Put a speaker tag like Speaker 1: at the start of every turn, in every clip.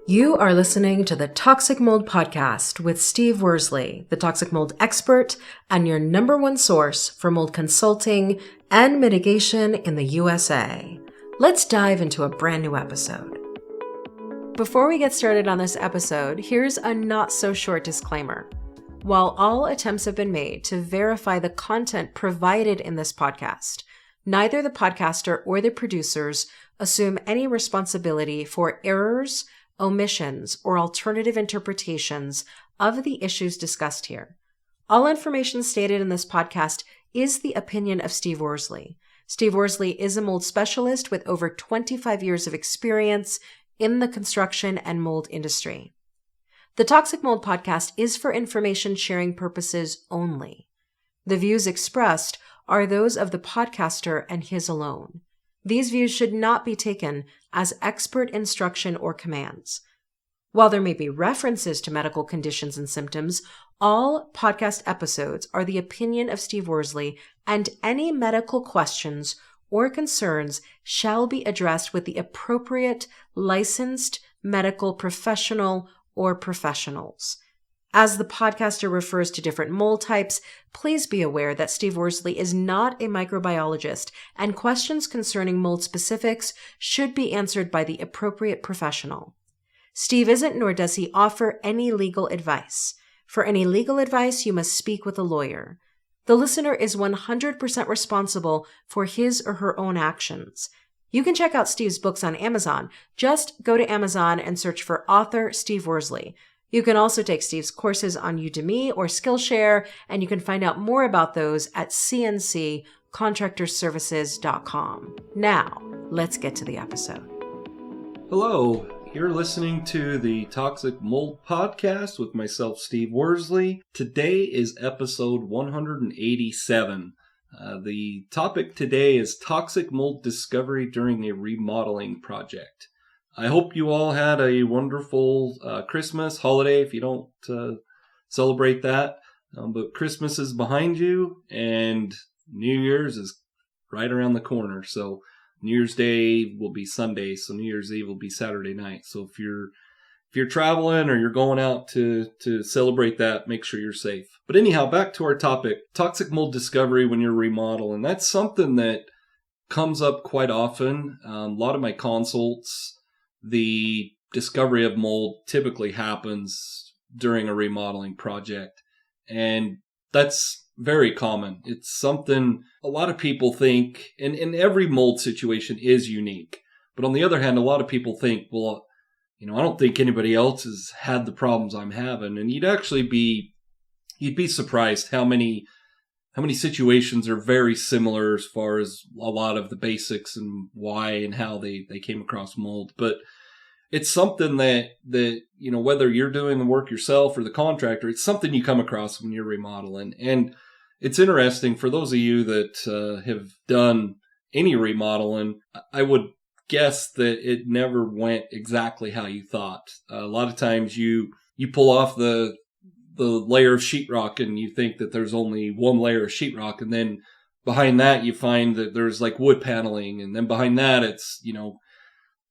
Speaker 1: You are listening to the Toxic Mold Podcast with Steve Worsley, the toxic mold expert and your number one source for mold consulting and mitigation in the USA. Let's dive into a brand new episode. Before we get started on this episode, here's a not so short disclaimer. While all attempts have been made to verify the content provided in this podcast, neither the podcaster or the producers assume any responsibility for errors, omissions, or alternative interpretations of the issues discussed here. All information stated in this podcast is the opinion of Steve Worsley. Steve Worsley is a mold specialist with over 25 years of experience in the construction and mold industry. The Toxic Mold Podcast is for information sharing purposes only. The views expressed are those of the podcaster and his alone. These views should not be taken as expert instruction or commands. While there may be references to medical conditions and symptoms, all podcast episodes are the opinion of Steve Worsley, and any medical questions or concerns shall be addressed with the appropriate licensed medical professional or professionals. As the podcaster refers to different mold types, please be aware that Steve Worsley is not a microbiologist, and questions concerning mold specifics should be answered by the appropriate professional. Steve isn't, nor does he offer any legal advice. For any legal advice, you must speak with a lawyer. The listener is 100% responsible for his or her own actions. You can check out Steve's books on Amazon. Just go to Amazon and search for author Steve Worsley. You can also take Steve's courses on Udemy or Skillshare, and you can find out more about those at cnccontractorservices.com. Now, let's get to the episode.
Speaker 2: Hello, you're listening to the Toxic Mold Podcast with myself, Steve Worsley. Today is episode 187. The topic today is toxic mold discovery during a remodeling project. I hope you all had a wonderful Christmas holiday if you don't celebrate that. But Christmas is behind you and New Year's is right around the corner. So New Year's Day will be Sunday, so New Year's Eve will be Saturday night. So if you're traveling or you're going out to celebrate that, make sure you're safe. But anyhow, back to our topic, toxic mold discovery when you're remodeling. That's something that comes up quite often. A lot of my consults, the discovery of mold typically happens during a remodeling project, and that's very common. It's something a lot of people think, and every mold situation is unique. But on the other hand, a lot of people think, well, I don't think anybody else has had the problems I'm having. And you'd be surprised how many situations are very similar as far as a lot of the basics and why and how they came across mold. But it's something that whether you're doing the work yourself or the contractor, it's something you come across when you're remodeling. And it's interesting for those of you that have done any remodeling, I would guess that it never went exactly how you thought. A lot of times you pull off the layer of sheetrock and you think that there's only one layer of sheetrock, and then behind that you find that there's like wood paneling, and then behind that it's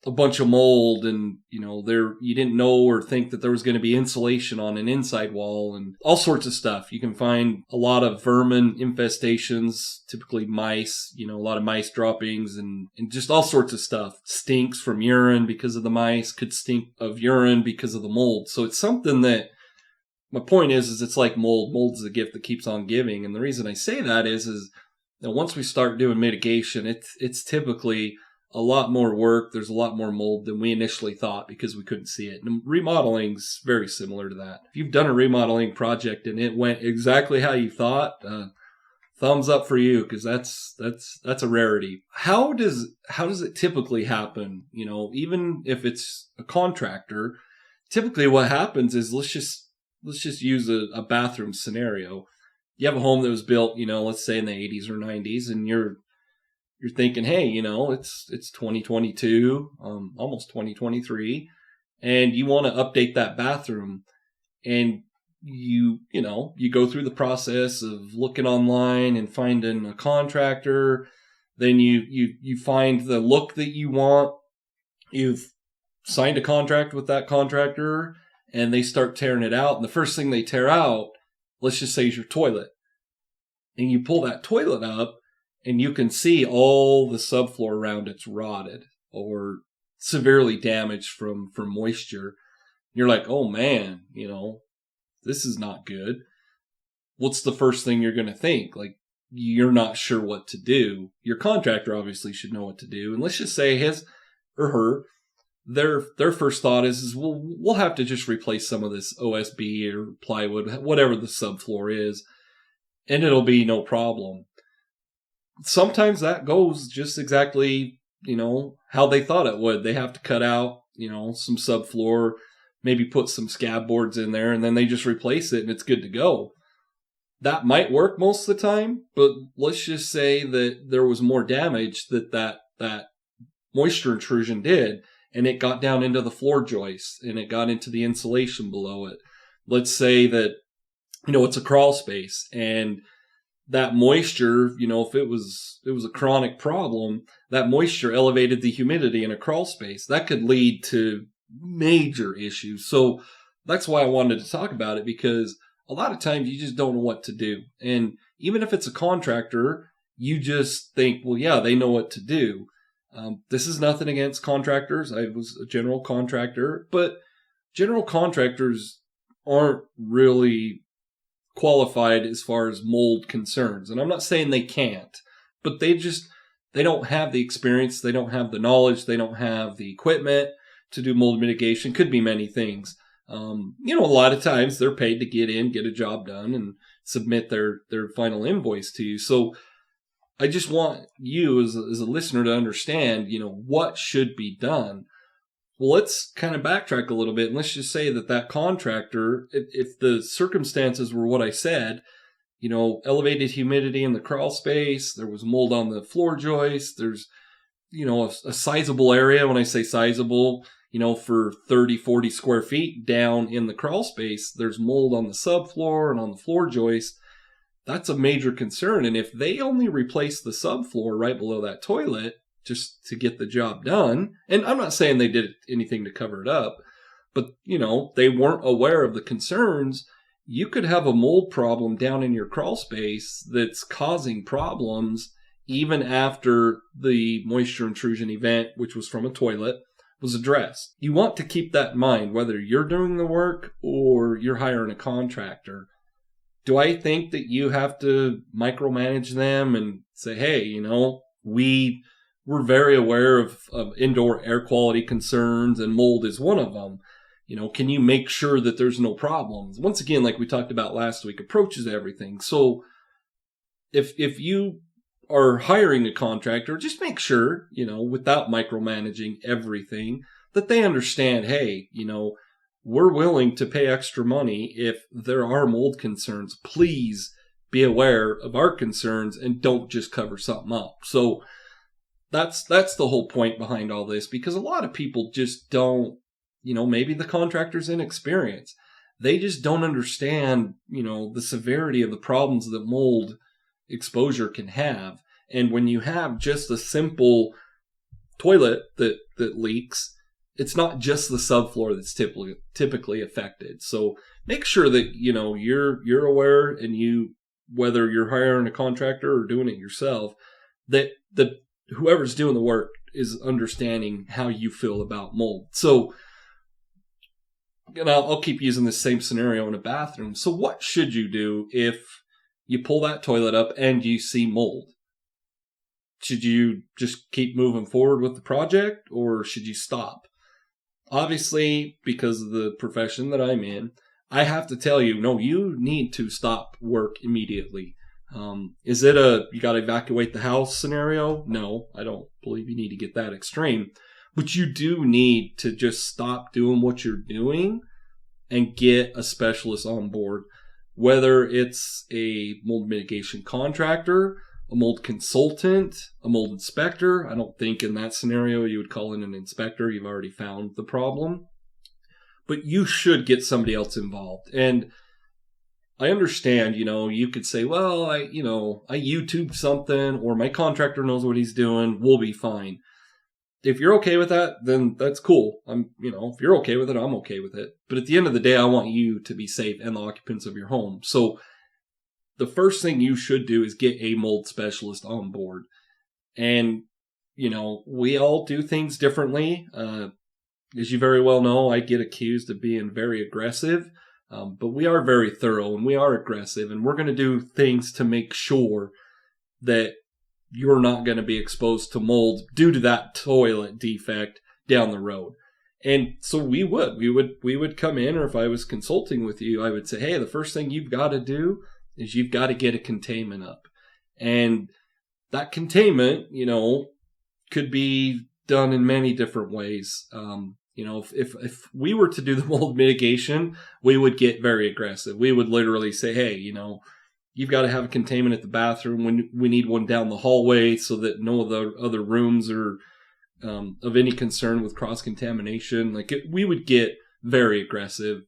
Speaker 2: a bunch of mold, and you didn't know or think that there was going to be insulation on an inside wall and all sorts of stuff. You can find a lot of vermin infestations, typically mice, a lot of mice droppings and just all sorts of stuff. Stinks from urine because of the mice, could stink of urine because of the mold. So it's something that, my point is it's like mold. Mold is a gift that keeps on giving. And the reason I say that is that once we start doing mitigation, it's typically a lot more work. There's a lot more mold than we initially thought because we couldn't see it. And remodeling's very similar to that. If you've done a remodeling project and it went exactly how you thought, thumbs up for you, because that's a rarity. How does it typically happen? Even if it's a contractor, typically what happens is let's just use a bathroom scenario. You have a home that was built, let's say in the 80s or 90s, and you're thinking, hey, it's 2022, almost 2023, and you want to update that bathroom, and you go through the process of looking online and finding a contractor. Then you find the look that you want. You've signed a contract with that contractor and they start tearing it out. And the first thing they tear out, let's just say, is your toilet. And you pull that toilet up and you can see all the subfloor around it's rotted or severely damaged from moisture. You're like, oh man, this is not good. What's the first thing you're going to think? Like, you're not sure what to do. Your contractor obviously should know what to do. And let's just say his or her, their first thought is we'll have to just replace some of this OSB or plywood, whatever the subfloor is, and it'll be no problem. Sometimes that goes just exactly, how they thought it would. They have to cut out, some subfloor, maybe put some scab boards in there, and then they just replace it and it's good to go. That might work most of the time, but let's just say that there was more damage that moisture intrusion did, and it got down into the floor joists and it got into the insulation below it. Let's say that, it's a crawl space and that moisture, if it was a chronic problem, that moisture elevated the humidity in a crawl space. That could lead to major issues. So that's why I wanted to talk about it, because a lot of times you just don't know what to do. And even if it's a contractor, you just think, well, yeah, they know what to do. This is nothing against contractors. I was a general contractor, but general contractors aren't really qualified as far as mold concerns. And I'm not saying they can't, but they don't have the experience. They don't have the knowledge. They don't have the equipment to do mold mitigation. Could be many things. A lot of times they're paid to get in, get a job done, and submit their final invoice to you. So I just want you as a listener to understand, what should be done. Well, let's kind of backtrack a little bit, and let's just say that contractor, if the circumstances were what I said, elevated humidity in the crawl space, there was mold on the floor joist, there's, a sizable area. When I say sizable, for 30, 40 square feet down in the crawl space, there's mold on the subfloor and on the floor joist. That's a major concern. And if they only replace the subfloor right below that toilet just to get the job done, and I'm not saying they did anything to cover it up, but, they weren't aware of the concerns, you could have a mold problem down in your crawl space that's causing problems even after the moisture intrusion event, which was from a toilet, was addressed. You want to keep that in mind, whether you're doing the work or you're hiring a contractor. Do I think that you have to micromanage them and say, hey, we're very aware of indoor air quality concerns and mold is one of them. Can you make sure that there's no problems? Once again, like we talked about last week, approaches everything. So if you are hiring a contractor, just make sure, without micromanaging everything, that they understand, hey, we're willing to pay extra money if there are mold concerns. Please be aware of our concerns and don't just cover something up. So that's the whole point behind all this, because a lot of people just don't, maybe the contractor's inexperienced. They just don't understand, the severity of the problems that mold exposure can have. And when you have just a simple toilet that leaks, it's not just the subfloor that's typically affected. So make sure that, you're aware, and whether you're hiring a contractor or doing it yourself, that whoever's doing the work is understanding how you feel about mold. So, I'll keep using the same scenario in a bathroom. So what should you do if you pull that toilet up and you see mold? Should you just keep moving forward with the project, or should you stop? Obviously, because of the profession that I'm in, I have to tell you, no, you need to stop work immediately. Is it you got to evacuate the house scenario? No, I don't believe you need to get that extreme. But you do need to just stop doing what you're doing and get a specialist on board. Whether it's a mold mitigation contractor, a mold consultant, a mold inspector. I don't think in that scenario you would call in an inspector. You've already found the problem. But you should get somebody else involved. And I understand, you could say, well, I YouTube something, or my contractor knows what he's doing. We'll be fine. if you're okay with that, then that's cool. If you're okay with it, I'm okay with it. But at the end of the day, I want you to be safe and the occupants of your home. So the first thing you should do is get a mold specialist on board. And, we all do things differently. As you very well know, I get accused of being very aggressive. But we are very thorough and we are aggressive, and we're going to do things to make sure that you're not going to be exposed to mold due to that toilet defect down the road. And so we would come in, or if I was consulting with you, I would say, hey, the first thing you've got to do is you've got to get a containment up. And that containment, could be done in many different ways. If we were to do the mold mitigation, we would get very aggressive. We would literally say, hey, you've got to have a containment at the bathroom. We need one down the hallway so that no of the other rooms are of any concern with cross-contamination. We would get very aggressive.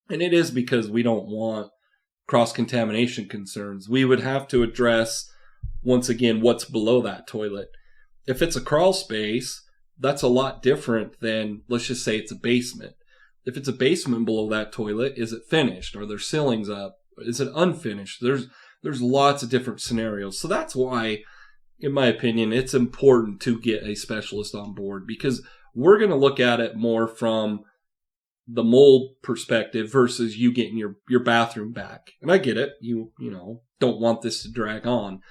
Speaker 2: And it is because we don't want cross-contamination concerns. We would have to address, once again, what's below that toilet. If it's a crawl space, that's a lot different than, let's just say it's a basement. If it's a basement below that toilet, is it finished? Are there ceilings up? Is it unfinished? There's lots of different scenarios. So that's why, in my opinion, it's important to get a specialist on board, because we're going to look at it more from the mold perspective versus you getting your bathroom back. And I get it. You don't want this to drag on.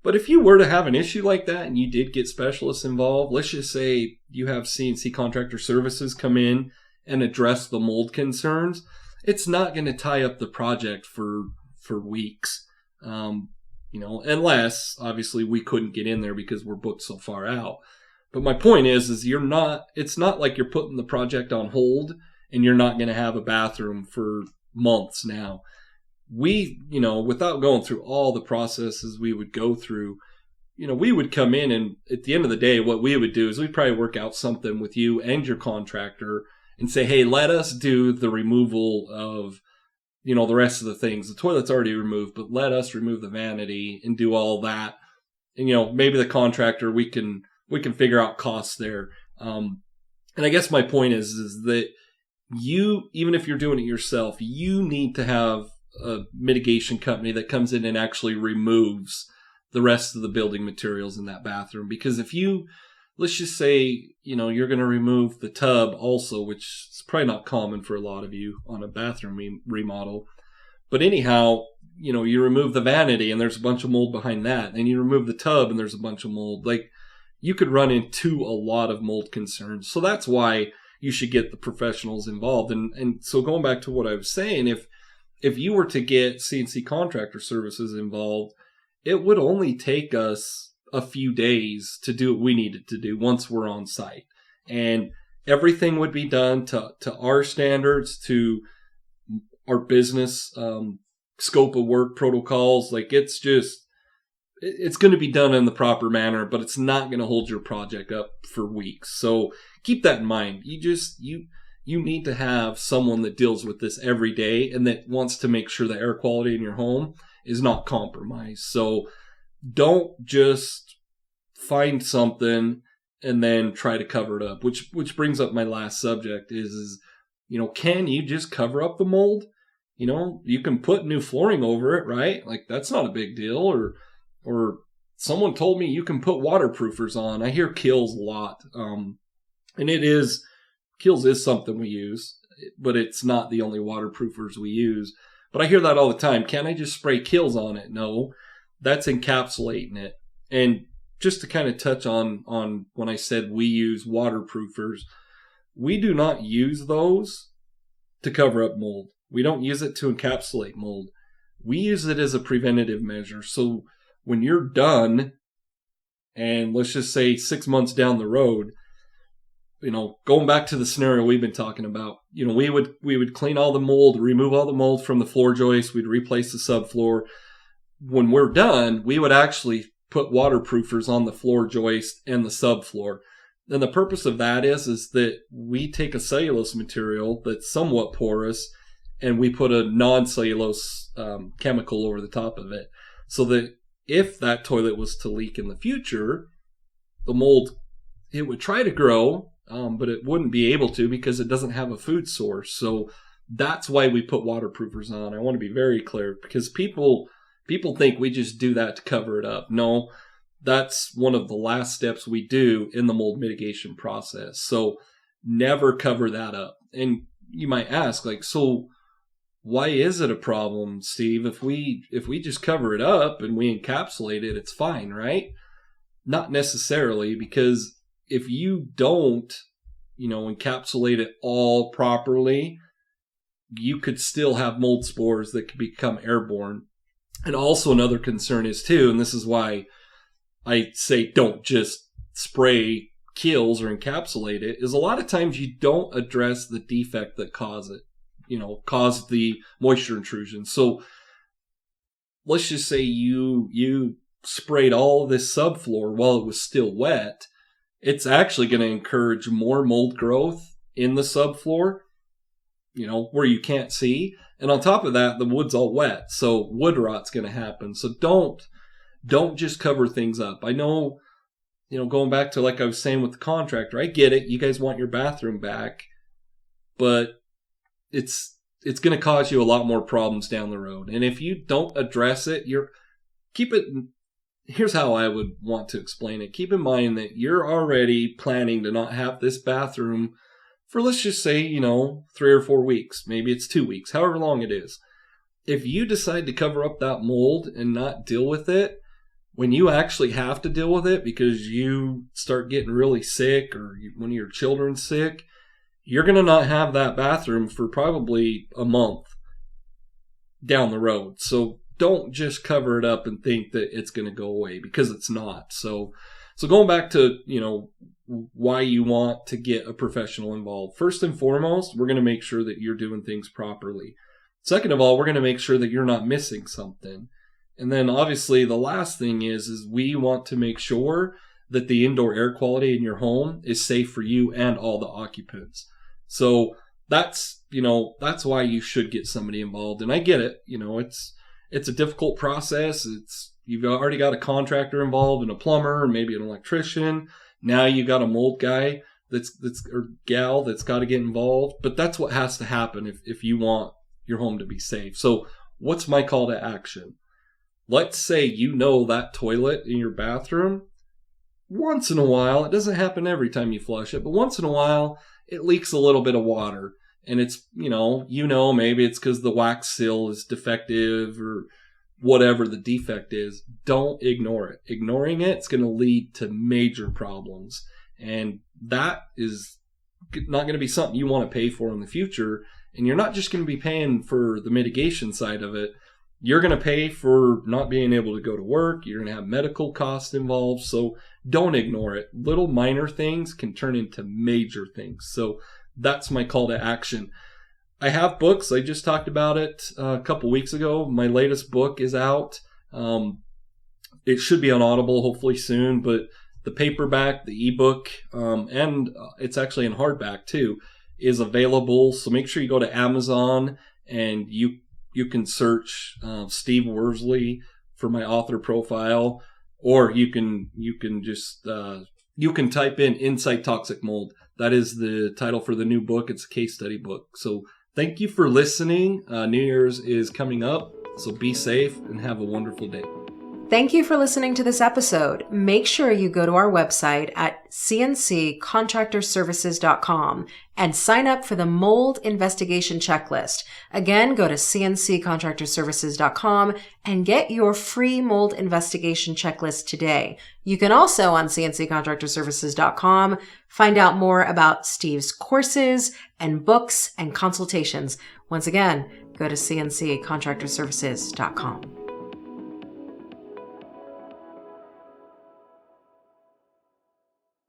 Speaker 2: But if you were to have an issue like that and you did get specialists involved, let's just say you have CNC Contractor Services come in and address the mold concerns, it's not going to tie up the project for weeks. Unless obviously we couldn't get in there because we're booked so far out. But my point is it's not like you're putting the project on hold and you're not going to have a bathroom for months now. We, without going through all the processes we would go through, we would come in, and at the end of the day, what we would do is we'd probably work out something with you and your contractor and say, hey, let us do the removal of, the rest of the things. The toilet's already removed, but let us remove the vanity and do all that. And, maybe the contractor, we can figure out costs there. And I guess my point is that you, even if you're doing it yourself, you need to have a mitigation company that comes in and actually removes the rest of the building materials in that bathroom. Because if let's just say, you're going to remove the tub also, which is probably not common for a lot of you on a bathroom remodel. But anyhow, you remove the vanity and there's a bunch of mold behind that. And you remove the tub and there's a bunch of mold. You could run into a lot of mold concerns. So that's why you should get the professionals involved. And so going back to what I was saying, if you were to get CNC Contractor Services involved, it would only take us a few days to do what we needed to do once we're on site. And everything would be done to our standards, to our business scope of work protocols. It's going to be done in the proper manner, but it's not going to hold your project up for weeks. So keep that in mind. You need to have someone that deals with this every day and that wants to make sure the air quality in your home is not compromised. So don't just find something and then try to cover it up, which brings up my last subject is, can you just cover up the mold? You can put new flooring over it, right? That's not a big deal. Or someone told me you can put waterproofers on. I hear Kills a lot. And Kills is something we use, but it's not the only waterproofers we use. But I hear that all the time. Can't I just spray Kills on it? No, that's encapsulating it. And just to kind of touch on when I said we use waterproofers, we do not use those to cover up mold. We don't use it to encapsulate mold. We use it as a preventative measure. So when you're done, and let's just say 6 months down the road, going back to the scenario we've been talking about, we would clean all the mold, remove all the mold from the floor joist. We'd replace the subfloor. When we're done, we would actually put waterproofers on the floor joist and the subfloor. And the purpose of that is that we take a cellulose material that's somewhat porous and we put a non-cellulose chemical over the top of it, so that if that toilet was to leak in the future, the mold it would try to grow, but it wouldn't be able to because it doesn't have a food source. So that's why we put waterproofers on. I want to be very clear because people think we just do that to cover it up. No, that's one of the last steps we do in the mold mitigation process. So never cover that up. And you might ask, like, so why is it a problem, Steve? If we just cover it up and we encapsulate it, it's fine, right? Not necessarily, because if you don't, encapsulate it all properly, you could still have mold spores that could become airborne. And also another concern is too, and this is why I say don't just spray kills or encapsulate it, is a lot of times you don't address the defect that caused the moisture intrusion. So let's just say you sprayed all of this subfloor while it was still wet. It's actually going to encourage more mold growth in the subfloor, where you can't see. And on top of that, the wood's all wet, so wood rot's going to happen. So don't just cover things up. I know, going back to like I was saying with the contractor, I get it. You guys want your bathroom back, but it's going to cause you a lot more problems down the road. And if you don't address it, here's how I would want to explain it. Keep in mind that you're already planning to not have this bathroom for, let's just say, 3 or 4 weeks. Maybe it's 2 weeks, however long it is. If you decide to cover up that mold and not deal with it, when you actually have to deal with it because you start getting really sick or one of your children's sick, you're going to not have that bathroom for probably a month down the road. So don't just cover it up and think that it's going to go away, because it's not. So going back to, why you want to get a professional involved. First and foremost, we're going to make sure that you're doing things properly. Second of all, we're going to make sure that you're not missing something. And then obviously the last thing is we want to make sure that the indoor air quality in your home is safe for you and all the occupants. So that's why you should get somebody involved. And I get it. It's a difficult process. You've already got a contractor involved and a plumber and maybe an electrician. Now you got a mold guy or gal that's got to get involved. But that's what has to happen if you want your home to be safe. So what's my call to action? Let's say that toilet in your bathroom, once in a while, it doesn't happen every time you flush it, but once in a while, it leaks a little bit of water. And it's, maybe it's because the wax seal is defective or whatever the defect is. Don't ignore it. Ignoring it's going to lead to major problems. And that is not going to be something you want to pay for in the future. And you're not just going to be paying for the mitigation side of it. You're going to pay for not being able to go to work. You're going to have medical costs involved. So don't ignore it. Little minor things can turn into major things. So that's my call to action. I have books. I just talked about it a couple weeks ago. My latest book is out. It should be on Audible hopefully soon, but the paperback, the ebook, and it's actually in hardback too, is available. So make sure you go to Amazon and you can search Steve Worsley for my author profile, or you can just type in Inside Toxic Mold. That is the title for the new book. It's a case study book. So thank you for listening. New Year's is coming up, so be safe and have a wonderful day.
Speaker 1: Thank you for listening to this episode. Make sure you go to our website at cnccontractorservices.com and sign up for the mold investigation checklist. Again, go to cnccontractorservices.com and get your free mold investigation checklist today. You can also on cnccontractorservices.com find out more about Steve's courses and books and consultations. Once again, go to cnccontractorservices.com.